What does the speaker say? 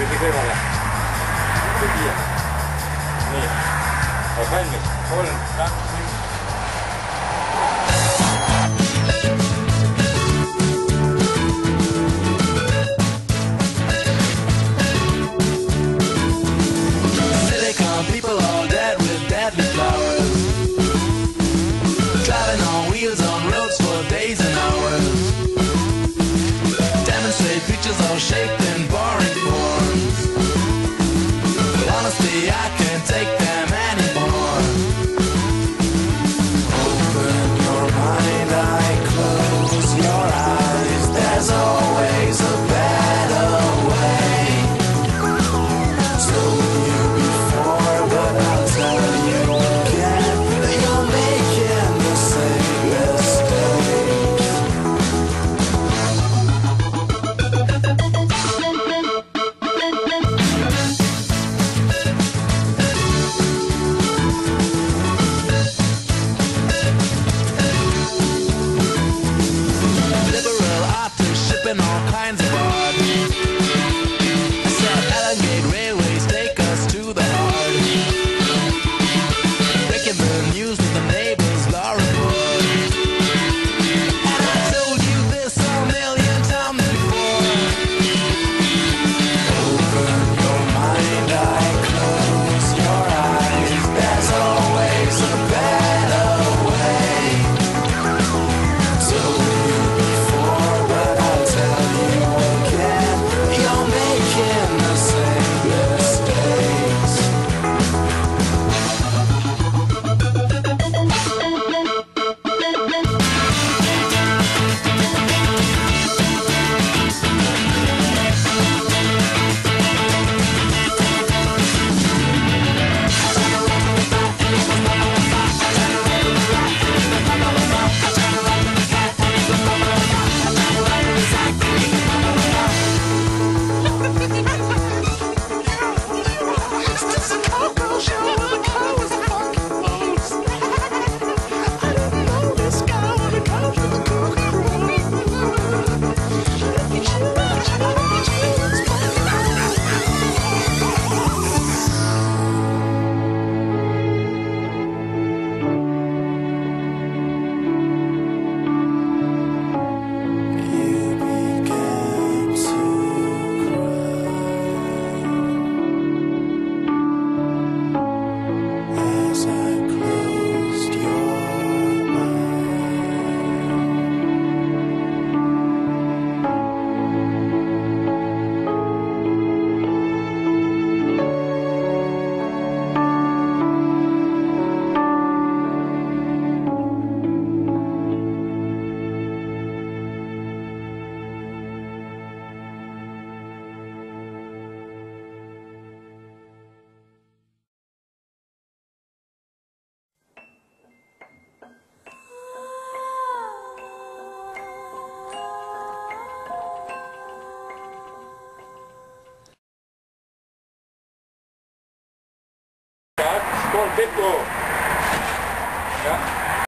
Dikit mana? Itu dia. Nih, apa ini? Hold, tak. Silicon people all dead with deadly flowers, driving on wheels on roads for days and hours. Demonstrate pictures all shaped in boring forms. But honestly, I can't take them anymore. Open your mind, eye, close your eyes. There's always a better way. Told you before, but I'll tell you again that you're making the same mistakes. Liberal artists shipping all kinds of art. I said Alligator Railways take us to the heart. Breaking the news with the neighbors' law report. And I told you this a million times before. Open your mind, eye, close your eyes. There's always a better way. Told you before, but I'll tell you again. You're making the same mistakes. You began to cry as I closed your Skål, Pitbull!